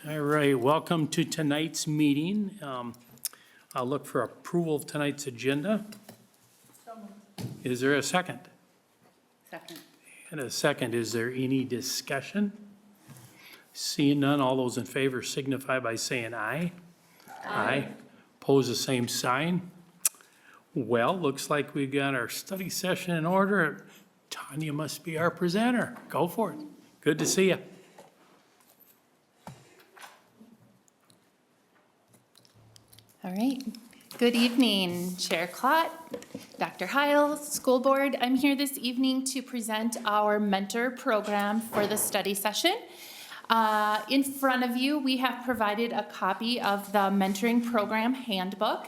All right, welcome to tonight's meeting. I'll look for approval of tonight's agenda. Is there a second? Second. And a second, is there any discussion? Seeing none, all those in favor signify by saying aye. Aye. Pose the same sign. Well, looks like we've got our study session in order. Tanya must be our presenter. Go for it. Good to see you. All right. Good evening, Chair Klott, Dr. Heil, School Board. I'm here this evening to present our mentor program for the study session. In front of you, we have provided a copy of the mentoring program handbook.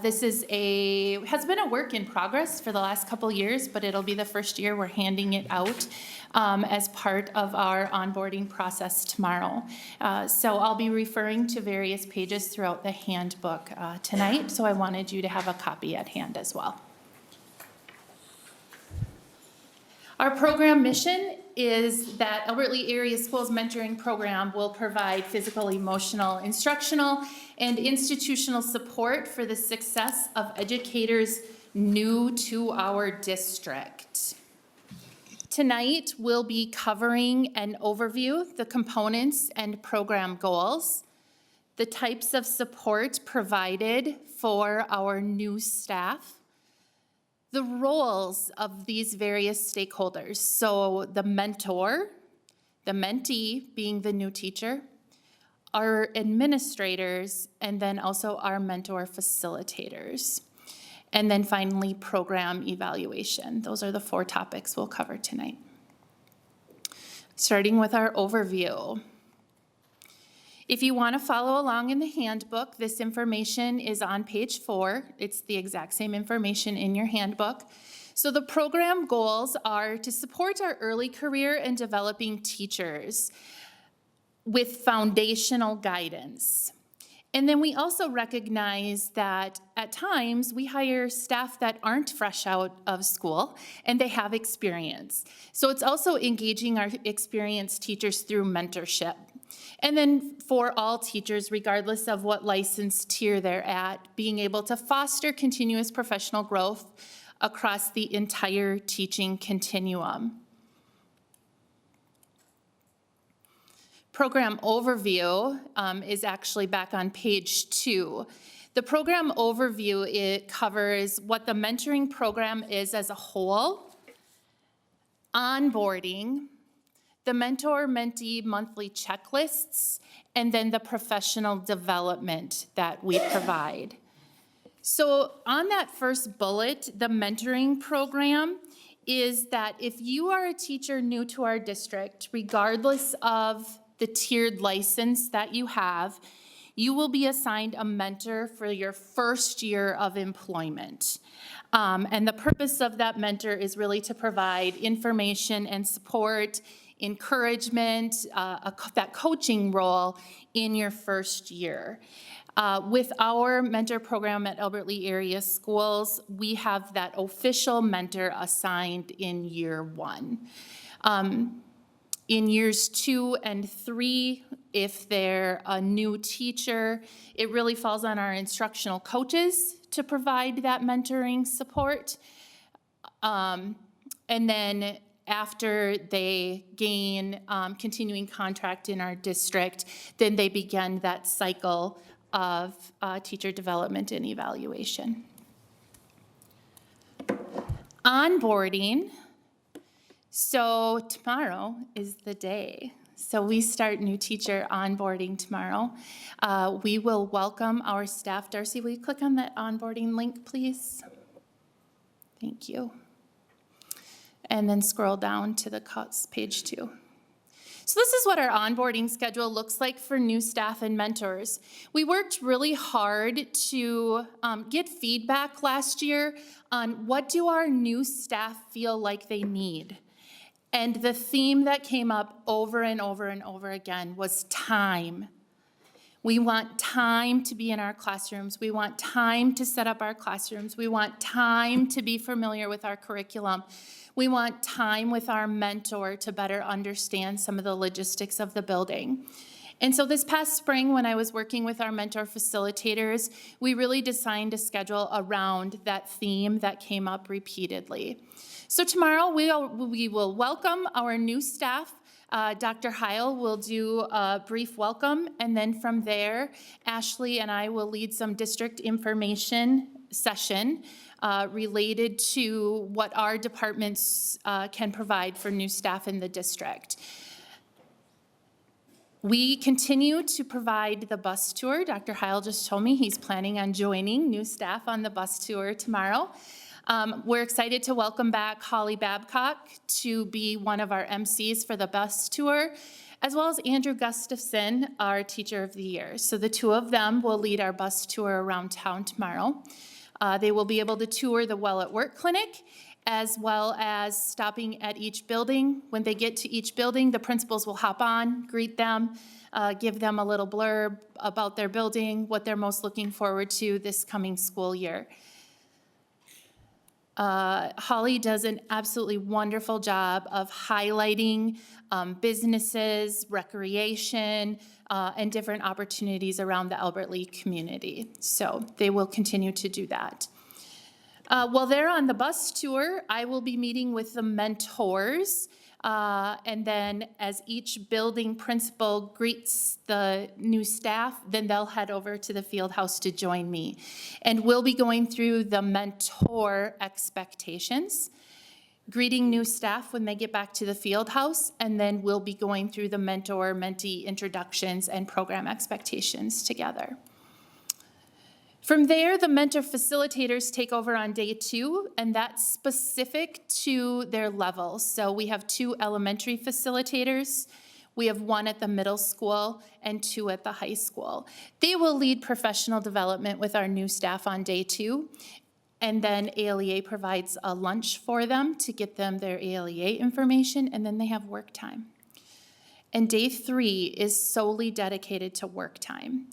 This has been a work in progress for the last couple years, but it'll be the first year we're handing it out as part of our onboarding process tomorrow. So I'll be referring to various pages throughout the handbook tonight, so I wanted you to have a copy at hand as well. Our program mission is that Albert Lea Area Schools Mentoring Program will provide physical, emotional, instructional, and institutional support for the success of educators new to our district. Tonight, we'll be covering an overview, the components and program goals, the types of support provided for our new staff, the roles of these various stakeholders. So the mentor, the mentee being the new teacher, our administrators, and then also our mentor facilitators. And then finally, program evaluation. Those are the 4 topics we'll cover tonight. Starting with our overview. If you want to follow along in the handbook, this information is on page 4. It's the exact same information in your handbook. So the program goals are to support our early career and developing teachers with foundational guidance. And then we also recognize that at times we hire staff that aren't fresh out of school and they have experience. So it's also engaging our experienced teachers through mentorship. And then for all teachers, regardless of what license tier they're at, being able to foster continuous professional growth across the entire teaching continuum. Program overview is actually back on page 2. The program overview, it covers what the mentoring program is as a whole, onboarding, the mentor-mentee monthly checklists, and then the professional development that we provide. So on that first bullet, the mentoring program is that if you are a teacher new to our district, regardless of the tiered license that you have, you will be assigned a mentor for your first year of employment. And the purpose of that mentor is really to provide information and support, encouragement, that coaching role in your first year. With our mentor program at Albert Lea Area Schools, we have that official mentor assigned in year 1. In years 2 and 3, if they're a new teacher, it really falls on our instructional coaches to provide that mentoring support. And then after they gain continuing contract in our district, then they begin that cycle of teacher development and evaluation. Onboarding. So tomorrow is the day. So we start new teacher onboarding tomorrow. We will welcome our staff. Darcy, will you click on that onboarding link, please? Thank you. And then scroll down to the page 2. So this is what our onboarding schedule looks like for new staff and mentors. We worked really hard to get feedback last year on what do our new staff feel like they need. And the theme that came up over and over and over again was time. We want time to be in our classrooms. We want time to set up our classrooms. We want time to be familiar with our curriculum. We want time with our mentor to better understand some of the logistics of the building. And so this past spring, when I was working with our mentor facilitators, we really designed a schedule around that theme that came up repeatedly. So tomorrow, we will welcome our new staff. Dr. Heil will do a brief welcome, and then from there, Ashley and I will lead some district information session related to what our departments can provide for new staff in the district. We continue to provide the bus tour. Dr. Heil just told me he's planning on joining new staff on the bus tour tomorrow. We're excited to welcome back Holly Babcock to be one of our MCs for the bus tour, as well as Andrew Gustafson, our Teacher of the Year. So the two of them will lead our bus tour around town tomorrow. They will be able to tour the Well at Work Clinic, as well as stopping at each building. When they get to each building, the principals will hop on, greet them, give them a little blurb about their building, what they're most looking forward to this coming school year. Holly does an absolutely wonderful job of highlighting businesses, recreation, and different opportunities around the Albert Lea community. So they will continue to do that. While they're on the bus tour, I will be meeting with the mentors. And then as each building principal greets the new staff, then they'll head over to the field house to join me. And we'll be going through the mentor expectations, greeting new staff when they get back to the field house, and then we'll be going through the mentor-mentee introductions and program expectations together. From there, the mentor facilitators take over on day 2, and that's specific to their levels. So we have 2 elementary facilitators, we have 1 at the middle school, and 2 at the high school. They will lead professional development with our new staff on day 2, and then ALEA provides a lunch for them to get them their ALEA information, and then they have work time. And day 3 is solely dedicated to work time.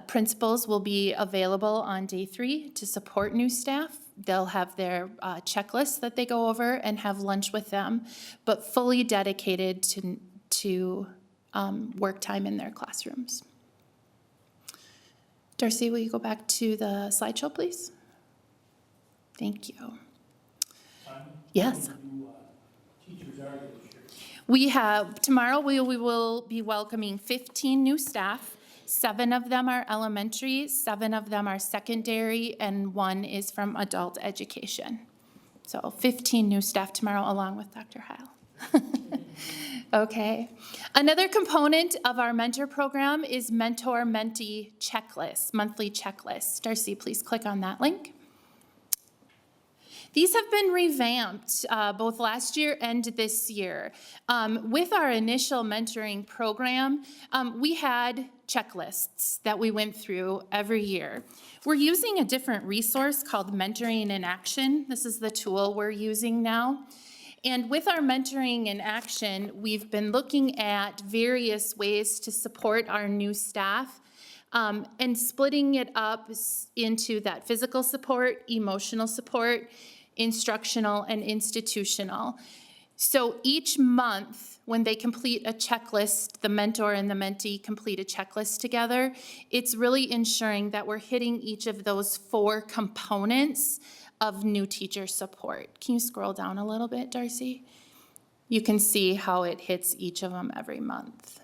Principals will be available on day 3 to support new staff. They'll have their checklists that they go over and have lunch with them, but fully dedicated to work time in their classrooms. Darcy, will you go back to the slideshow, please? Thank you. Yes. We have, tomorrow we will be welcoming 15 new staff. 7 of them are elementary, 7 of them are secondary, and 1 is from adult education. So 15 new staff tomorrow along with Dr. Heil. Okay. Another component of our mentor program is mentor-mentee checklists, monthly checklists. Darcy, please click on that link. These have been revamped both last year and this year. With our initial mentoring program, we had checklists that we went through every year. We're using a different resource called Mentoring in Action. This is the tool we're using now. And with our Mentoring in Action, we've been looking at various ways to support our new staff and splitting it up into that physical support, emotional support, instructional, and institutional. So each month, when they complete a checklist, the mentor and the mentee complete a checklist together, it's really ensuring that we're hitting each of those 4 components of new teacher support. Can you scroll down a little bit, Darcy? You can see how it hits each of them every month.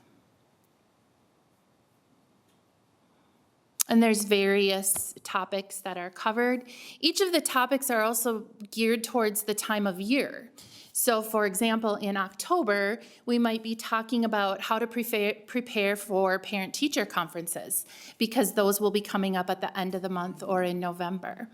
And there's various topics that are covered. Each of the topics are also geared towards the time of year. So for example, in October, we might be talking about how to prepare for parent-teacher conferences, because those will be coming up at the end of the month or in November.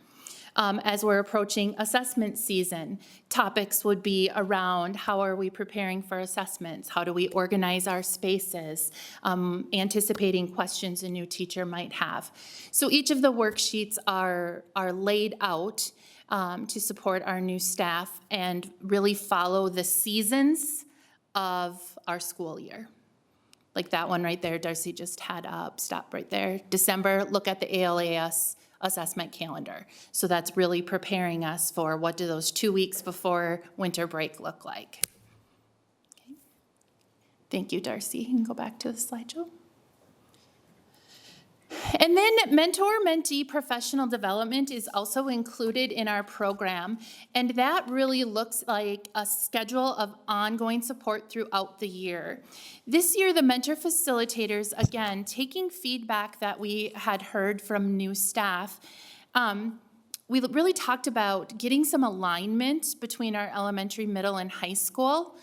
As we're approaching assessment season, topics would be around how are we preparing for assessments? How do we organize our spaces? Anticipating questions a new teacher might have. So each of the worksheets are laid out to support our new staff and really follow the seasons of our school year. Like that one right there, Darcy just had up, stop right there. December, look at the ALAS assessment calendar. So that's really preparing us for what do those 2 weeks before winter break look like. Okay. Thank you, Darcy. You can go back to the slideshow. And then mentor-mentee professional development is also included in our program, and that really looks like a schedule of ongoing support throughout the year. This year, the mentor facilitators, again, taking feedback that we had heard from new staff, we really talked about getting some alignment between our elementary, middle, and high school,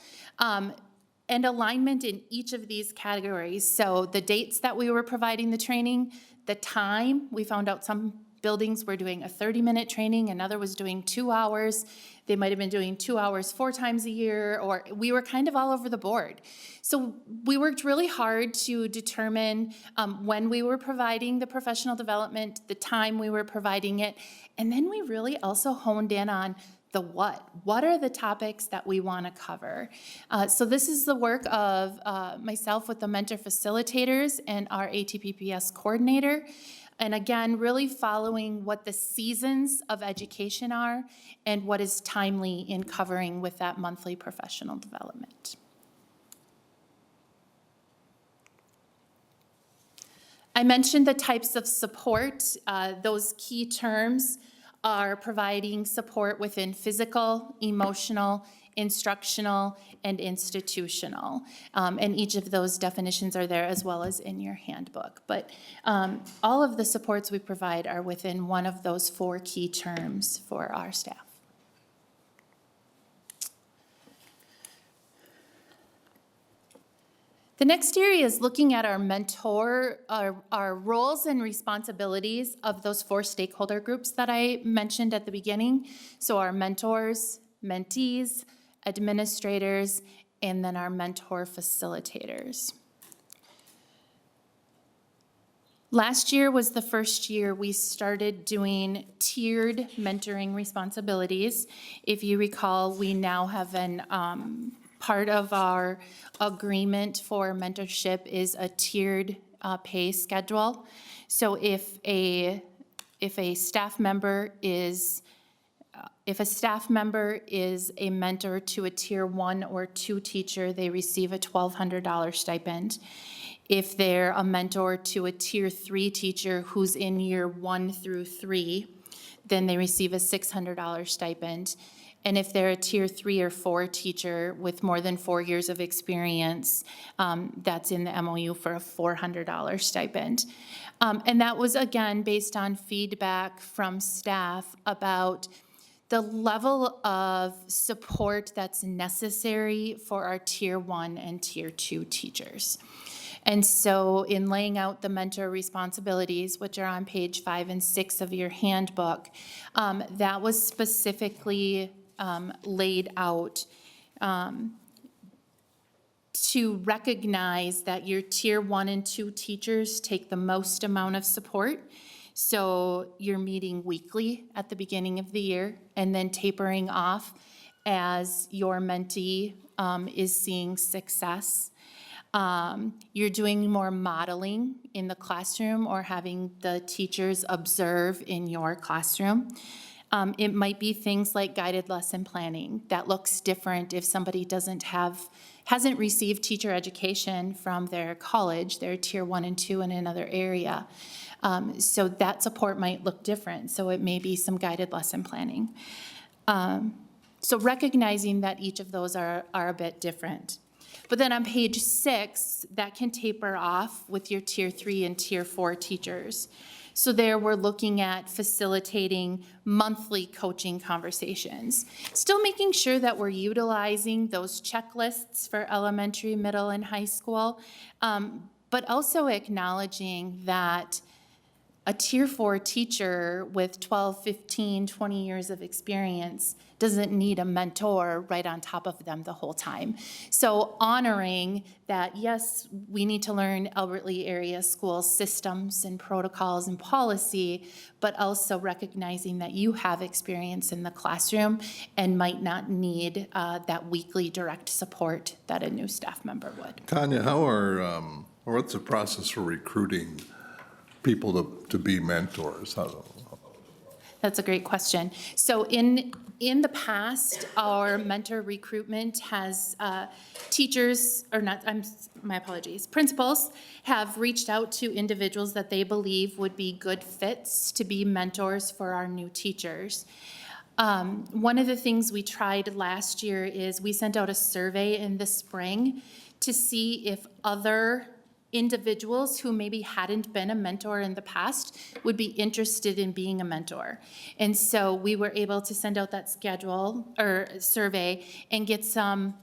and alignment in each of these categories. So the dates that we were providing the training, the time, we found out some buildings were doing a 30-minute training, another was doing 2 hours. They might have been doing 2 hours 4 times a year, or we were kind of all over the board. So we worked really hard to determine when we were providing the professional development, the time we were providing it, and then we really also honed in on the what. What are the topics that we want to cover? So this is the work of myself with the mentor facilitators and our ATPPS coordinator. And again, really following what the seasons of education are and what is timely in covering with that monthly professional development. I mentioned the types of support. Those key terms are providing support within physical, emotional, instructional, and institutional. And each of those definitions are there as well as in your handbook. But all of the supports we provide are within one of those 4 key terms for our staff. The next area is looking at our mentor, our roles and responsibilities of those 4 stakeholder groups that I mentioned at the beginning. So our mentors, mentees, administrators, and then our mentor facilitators. Last year was the first year we started doing tiered mentoring responsibilities. If you recall, we now have an part of our agreement for mentorship is a tiered pay schedule. So if a staff member is a mentor to a tier 1 or 2 teacher, they receive a $1,200 stipend. If they're a mentor to a tier 3 teacher who's in year 1 through 3, then they receive a $600 stipend. And if they're a tier 3 or 4 teacher with more than 4 years of experience, that's in the MOU for a $400 stipend. And that was, again, based on feedback from staff about the level of support that's necessary for our tier 1 and tier 2 teachers. And so in laying out the mentor responsibilities, which are on page 5 and 6 of your handbook, that was specifically laid out to recognize that your tier 1 and 2 teachers take the most amount of support. So you're meeting weekly at the beginning of the year and then tapering off as your mentee is seeing success. You're doing more modeling in the classroom or having the teachers observe in your classroom. It might be things like guided lesson planning that looks different if somebody hasn't received teacher education from their college, their tier 1 and 2 in another area. So that support might look different. So it may be some guided lesson planning. So recognizing that each of those are a bit different. But then on page 6, that can taper off with your tier 3 and tier 4 teachers. So there we're looking at facilitating monthly coaching conversations. Still making sure that we're utilizing those checklists for elementary, middle, and high school, but also acknowledging that a tier 4 teacher with 12, 15, 20 years of experience doesn't need a mentor right on top of them the whole time. So honoring that, yes, we need to learn Albert Lea area school systems and protocols and policy, but also recognizing that you have experience in the classroom and might not need that weekly direct support that a new staff member would. Tanya, what's the process for recruiting people to be mentors? That's a great question. So in the past, our mentor recruitment has, teachers, or not, my apologies, principals have reached out to individuals that they believe would be good fits to be mentors for our new teachers. One of the things we tried last year is we sent out a survey in the spring to see if other individuals who maybe hadn't been a mentor in the past would be interested in being a mentor. And so we were able to send out that schedule or survey and get some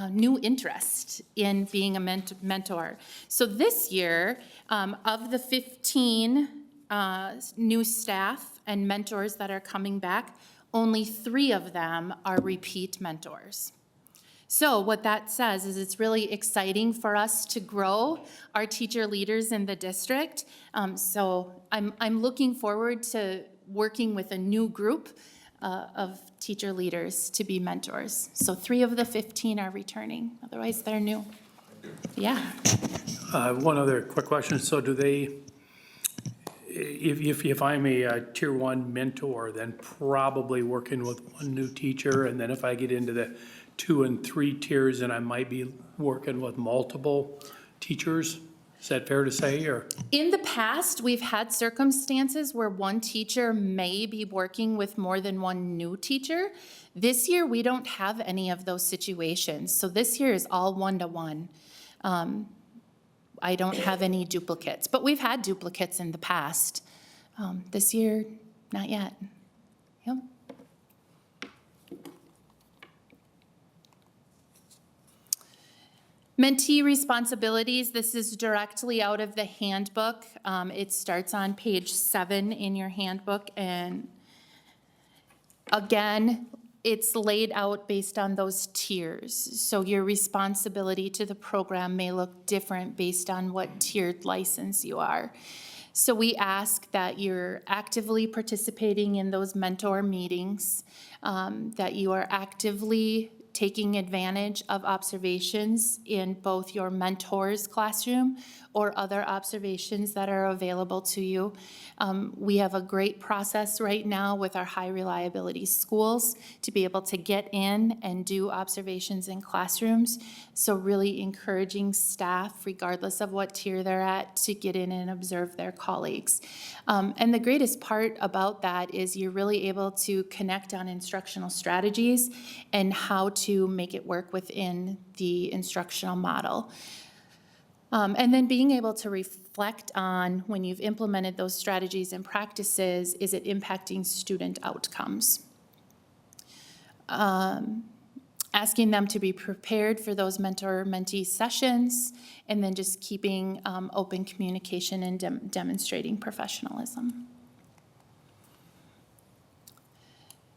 new interest in being a mentor. So this year, of the 15 new staff and mentors that are coming back, only 3 of them are repeat mentors. So what that says is it's really exciting for us to grow our teacher leaders in the district. So I'm looking forward to working with a new group of teacher leaders to be mentors. So 3 of the 15 are returning, otherwise they're new. Yeah. One other quick question. So do they, if I'm a tier 1 mentor, then probably working with one new teacher, and then if I get into the 2 and 3 tiers, and I might be working with multiple teachers? Is that fair to say, or? In the past, we've had circumstances where one teacher may be working with more than one new teacher. This year, we don't have any of those situations. So this year is all one-to-one. I don't have any duplicates, but we've had duplicates in the past. This year, not yet. Yep. Mentee responsibilities, this is directly out of the handbook. It starts on page 7 in your handbook, and again, it's laid out based on those tiers. So your responsibility to the program may look different based on what tiered license you are. So we ask that you're actively participating in those mentor meetings, that you are actively taking advantage of observations in both your mentor's classroom or other observations that are available to you. We have a great process right now with our high reliability schools to be able to get in and do observations in classrooms. So really encouraging staff, regardless of what tier they're at, to get in and observe their colleagues. And the greatest part about that is you're really able to connect on instructional strategies and how to make it work within the instructional model. And then being able to reflect on when you've implemented those strategies and practices, is it impacting student outcomes? Asking them to be prepared for those mentor-mentee sessions, and then just keeping open communication and demonstrating professionalism.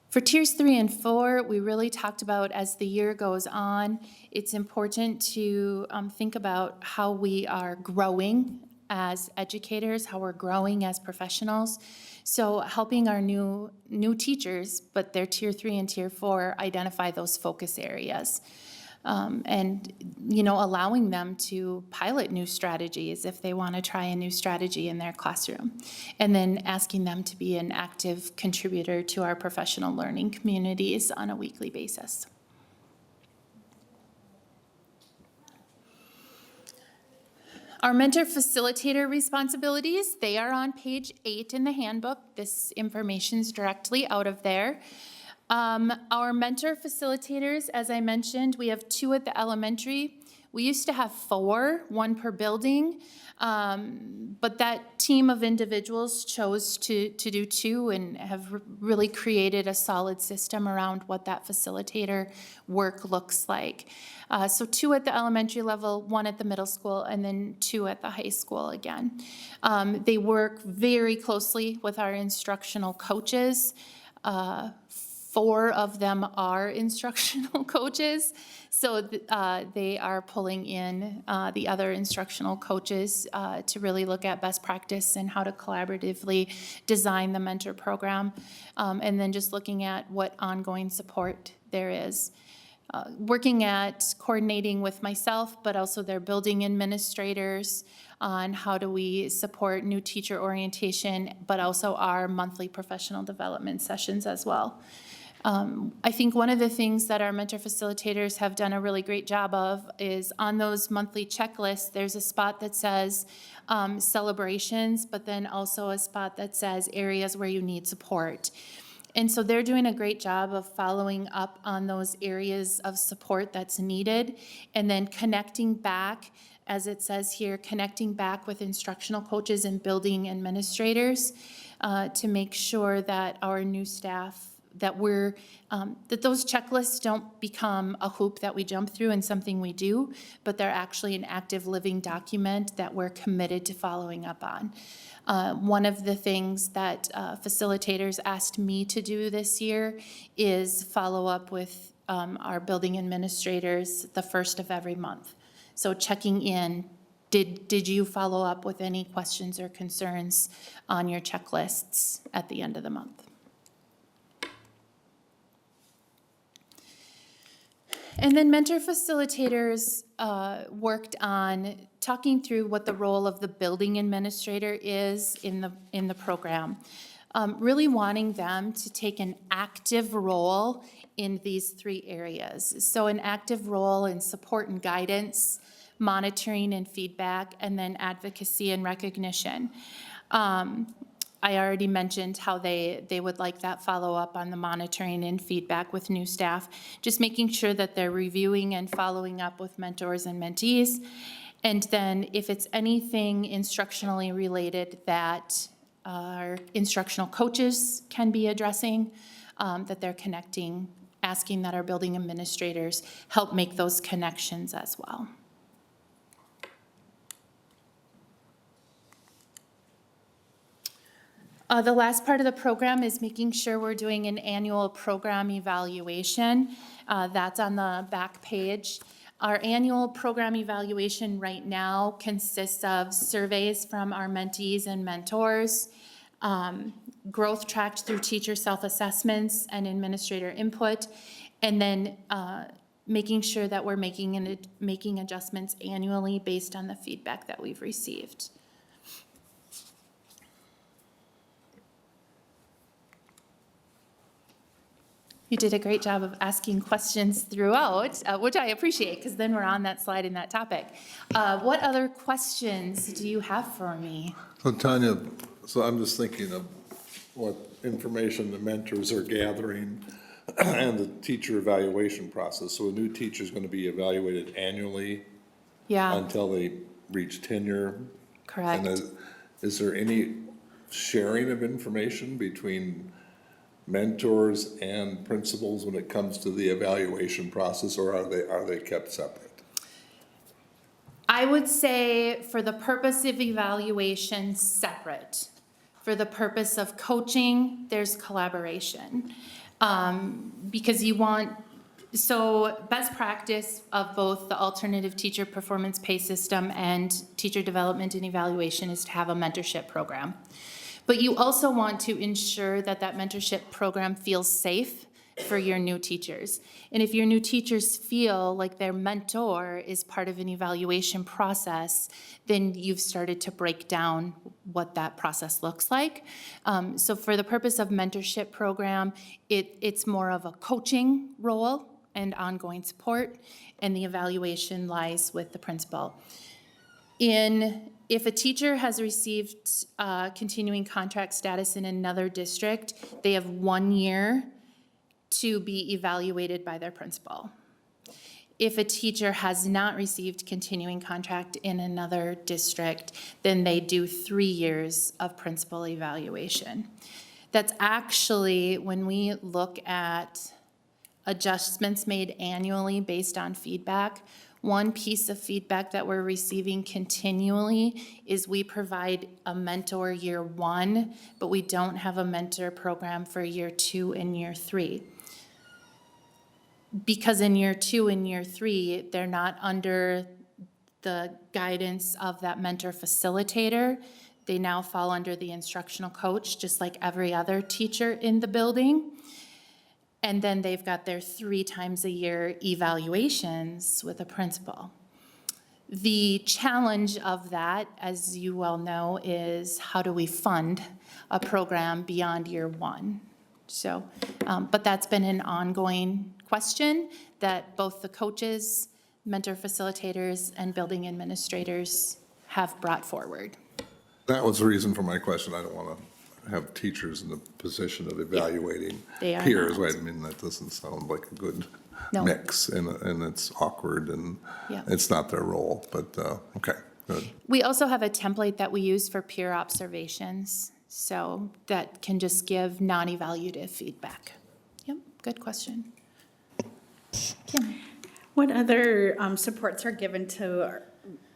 For tiers 3 and 4, we really talked about as the year goes on, it's important to think about how we are growing as educators, how we're growing as professionals. So helping our new teachers, but they're tier 3 and tier 4, identify those focus areas. And, allowing them to pilot new strategies if they want to try a new strategy in their classroom. And then asking them to be an active contributor to our professional learning communities on a weekly basis. Our mentor facilitator responsibilities, they are on page 8 in the handbook. This information is directly out of there. Our mentor facilitators, as I mentioned, we have 2 at the elementary. We used to have 4, 1 per building, but that team of individuals chose to do 2 and have really created a solid system around what that facilitator work looks like. So 2 at the elementary level, 1 at the middle school, and then 2 at the high school again. They work very closely with our instructional coaches. 4 of them are instructional coaches, so they are pulling in the other instructional coaches to really look at best practice and how to collaboratively design the mentor program, and then just looking at what ongoing support there is. Working at coordinating with myself, but also their building administrators, on how do we support new teacher orientation, but also our monthly professional development sessions as well. I think one of the things that our mentor facilitators have done a really great job of is on those monthly checklists, there's a spot that says celebrations, but then also a spot that says areas where you need support. And so they're doing a great job of following up on those areas of support that's needed, and then connecting back, as it says here, connecting back with instructional coaches and building administrators to make sure that our new staff, that that those checklists don't become a hoop that we jump through and something we do, but they're actually an active living document that we're committed to following up on. One of the things that facilitators asked me to do this year is follow up with our building administrators the first of every month. So checking in, did you follow up with any questions or concerns on your checklists at the end of the month? And then mentor facilitators worked on talking through what the role of the building administrator is in the program. Really wanting them to take an active role in these three areas. So an active role in support and guidance, monitoring and feedback, and then advocacy and recognition. I already mentioned how they would like that follow-up on the monitoring and feedback with new staff, just making sure that they're reviewing and following up with mentors and mentees. And then if it's anything instructionally related that our instructional coaches can be addressing, that they're connecting, asking that our building administrators help make those connections as well. The last part of the program is making sure we're doing an annual program evaluation. That's on the back page. Our annual program evaluation right now consists of surveys from our mentees and mentors, growth tracked through teacher self-assessments and administrator input, and then making sure that we're making adjustments annually based on the feedback that we've received. You did a great job of asking questions throughout, which I appreciate, because then we're on that slide in that topic. What other questions do you have for me? So Tanya, so I'm just thinking of what information the mentors are gathering and the teacher evaluation process. So a new teacher is going to be evaluated annually Yeah, until they reach tenure. correct. And is there any sharing of information between mentors and principals when it comes to the evaluation process, or are they kept separate? I would say for the purpose of evaluation, separate. For the purpose of coaching, there's collaboration. Because you want, so best practice of both the alternative teacher performance pay system and teacher development and evaluation is to have a mentorship program. But you also want to ensure that that mentorship program feels safe for your new teachers. And if your new teachers feel like their mentor is part of an evaluation process, then you've started to break down what that process looks like. So for the purpose of mentorship program, it's more of a coaching role and ongoing support, and the evaluation lies with the principal. If a teacher has received continuing contract status in another district, they have 1 year to be evaluated by their principal. If a teacher has not received continuing contract in another district, then they do 3 years of principal evaluation. That's actually, when we look at adjustments made annually based on feedback, one piece of feedback that we're receiving continually is we provide a mentor year 1, but we don't have a mentor program for year 2 and year 3. Because in year 2 and year 3, they're not under the guidance of that mentor facilitator. They now fall under the instructional coach, just like every other teacher in the building. And then they've got their 3 times a year evaluations with a principal. The challenge of that, as you well know, is how do we fund a program beyond year one? So, but that's been an ongoing question that both the coaches, mentor facilitators, and building administrators have brought forward. That was the reason for my question. I don't want to have teachers in the position of evaluating They are peers. not. Right? I mean, that doesn't sound like a good No. mix, and it's awkward, and Yeah. it's not their role, but, okay, good. We also have a template that we use for peer observations, so that can just give non-evaluative feedback. Yep, good question. Kim? What other supports are given to,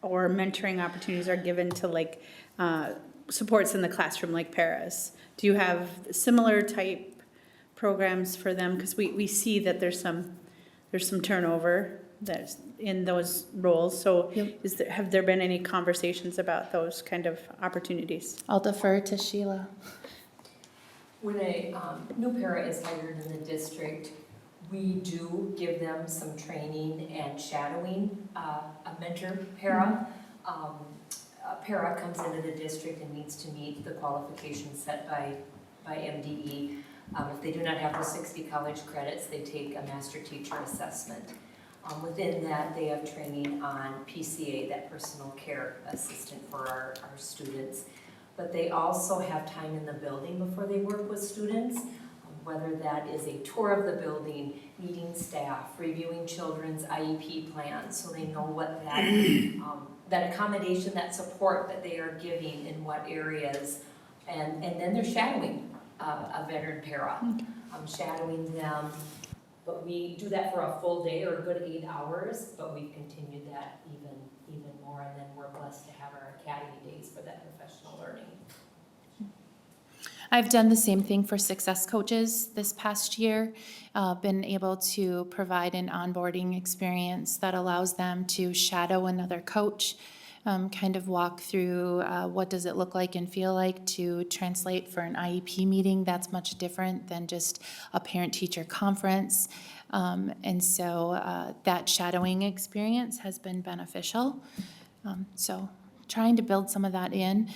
or mentoring opportunities are given to like supports in the classroom like paras? Do you have similar type programs for them? Because we see that there's some turnover that's in those roles. So Yep. have there been any conversations about those kind of opportunities? I'll defer to Sheila. When a new para is hired in the district, we do give them some training and shadowing, a mentor para. A para comes into the district and needs to meet the qualifications set by MDE. If they do not have the 60 college credits, they take a master teacher assessment. Within that, they have training on PCA, that personal care assistant for our students. But they also have time in the building before they work with students, whether that is a tour of the building, meeting staff, reviewing children's IEP plans, so they know what that accommodation, that support that they are giving in what areas. And then they're shadowing a veteran para, shadowing them. But we do that for a full day or a good 8 hours, but we've continued that even more. And then we're blessed to have our academy days for that professional learning. I've done the same thing for success coaches this past year, been able to provide an onboarding experience that allows them to shadow another coach, kind of walk through what does it look like and feel like to translate for an IEP meeting. That's much different than just a parent-teacher conference. And so that shadowing experience has been beneficial. So trying to build some of that in.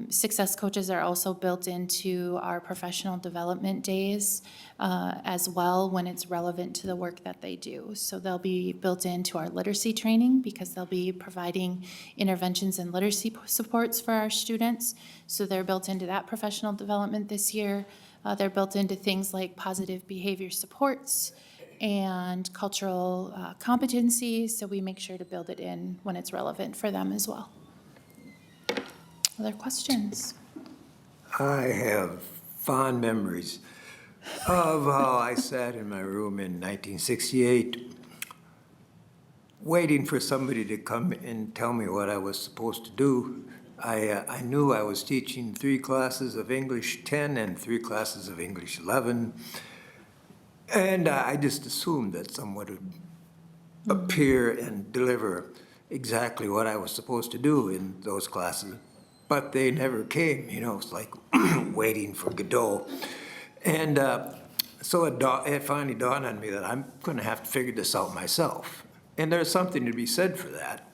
Success coaches are also built into our professional development days as well when it's relevant to the work that they do. So they'll be built into our literacy training because they'll be providing interventions and literacy supports for our students. So they're built into that professional development this year. They're built into things like positive behavior supports and cultural competency. So we make sure to build it in when it's relevant for them as well. Other questions? I have fond memories of how I sat in my room in 1968 waiting for somebody to come and tell me what I was supposed to do. I knew I was teaching 3 classes of English 10 and 3 classes of English 11, and I just assumed that someone would appear and deliver exactly what I was supposed to do in those classes. But they never came, it's like waiting for Godot. And so it finally dawned on me that I'm going to have to figure this out myself. And there's something to be said for that.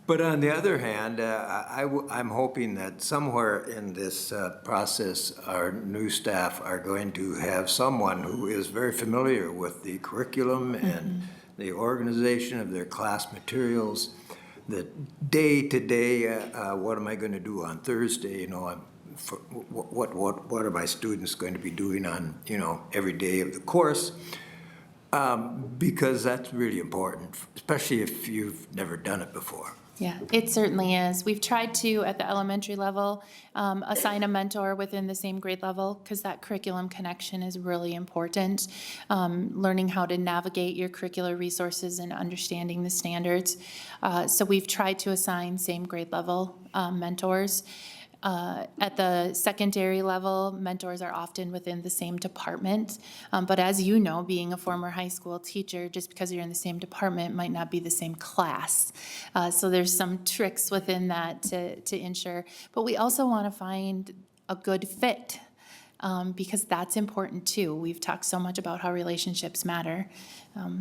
But on the other hand, I'm hoping that somewhere in this process, our new staff are going to have someone who is very familiar with the curriculum and the organization of their class materials, the day-to-day, what am I going to do on Thursday? What are my students going to be doing on, every day of the course? Because that's really important, especially if you've never done it before. Yeah, it certainly is. We've tried to, at the elementary level, assign a mentor within the same grade level because that curriculum connection is really important. Learning how to navigate your curricular resources and understanding the standards. So we've tried to assign same grade level mentors. At the secondary level, mentors are often within the same department. But as you know, being a former high school teacher, just because you're in the same department might not be the same class. So there's some tricks within that to ensure. But we also want to find a good fit because that's important too. We've talked so much about how relationships matter.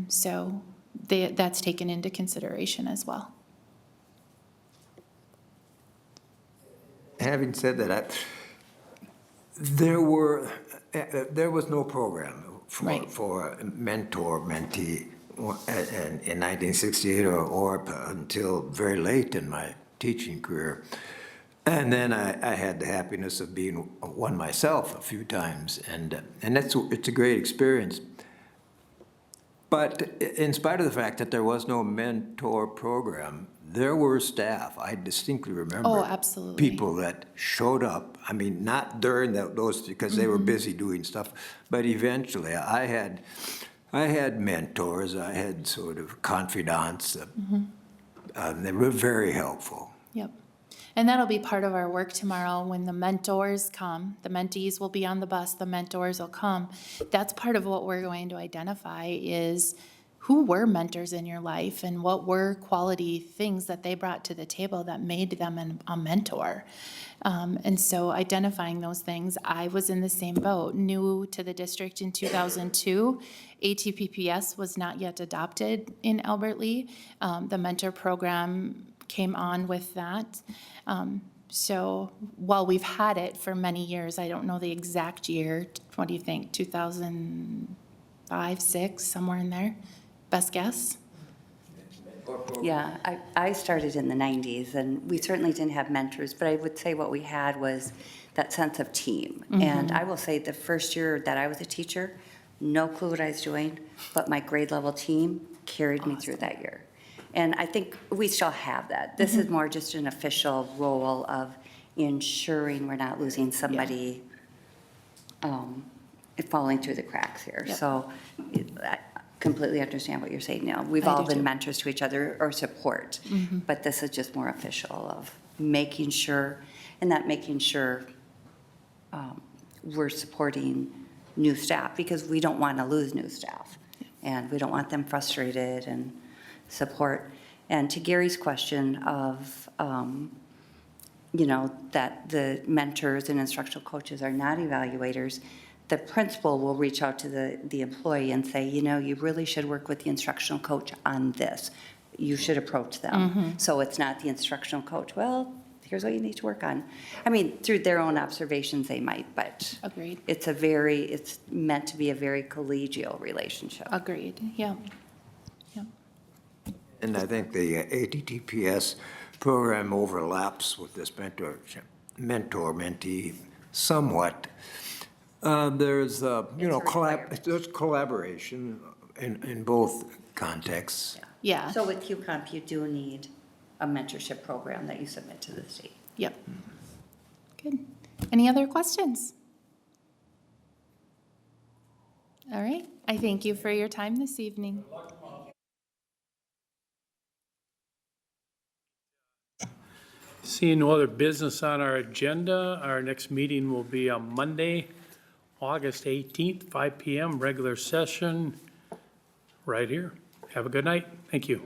So that's taken into consideration as well. having said that, there was no program Right. for mentor-mentee in 1968 or until very late in my teaching career. And then I had the happiness of being one myself a few times, and it's a great experience. But in spite of the fact that there was no mentor program, there were staff, I distinctly remember. Oh, absolutely. People that showed up, I mean, not during those, because they were busy doing stuff, but eventually I had mentors, I had sort of confidants, they were very helpful. Yep. And that'll be part of our work tomorrow when the mentors come. The mentees will be on the bus, the mentors will come. That's part of what we're going to identify is who were mentors in your life and what were quality things that they brought to the table that made them a mentor. And so identifying those things, I was in the same boat, new to the district in 2002. ATPPS was not yet adopted in Albert Lea. The mentor program came on with that. So while we've had it for many years, I don't know the exact year, what do you think, 2005, 6, somewhere in there? Best guess? Yeah, I started in the 90s, and we certainly didn't have mentors, but I would say what we had was that sense of team. And I will say the first year that I was a teacher, no clue what I was doing, but my grade level team carried me through that year. And I think we still have that. This is more just an official role of ensuring we're not losing somebody falling through the cracks here. Yep. So I completely understand what you're saying now. We've I all do been too. mentors to each other or support, but this is just more official of making sure, and that making sure we're supporting new staff, because we don't want to lose new staff. And we don't want them frustrated and support. And to Gary's question of, that the mentors and instructional coaches are not evaluators, the principal will reach out to the employee and say, you really should work with the instructional coach on this. You should approach them. So it's not the instructional coach, well, here's what you need to work on. I mean, through their own observations, they might, but Agreed. it's meant to be a very collegial relationship. Agreed, yeah. And I think the ATTPS program overlaps with this mentor-mentee somewhat. There's, there's collaboration in both contexts. Yeah, So with QComp, you do need a mentorship program that you submit to the state. yep. Good. Any other questions? All right, I thank you for your time this evening. Seeing no other business on our agenda, our next meeting will be on Monday, August 18th, 5 PM, regular session, right here. Have a good night. Thank you.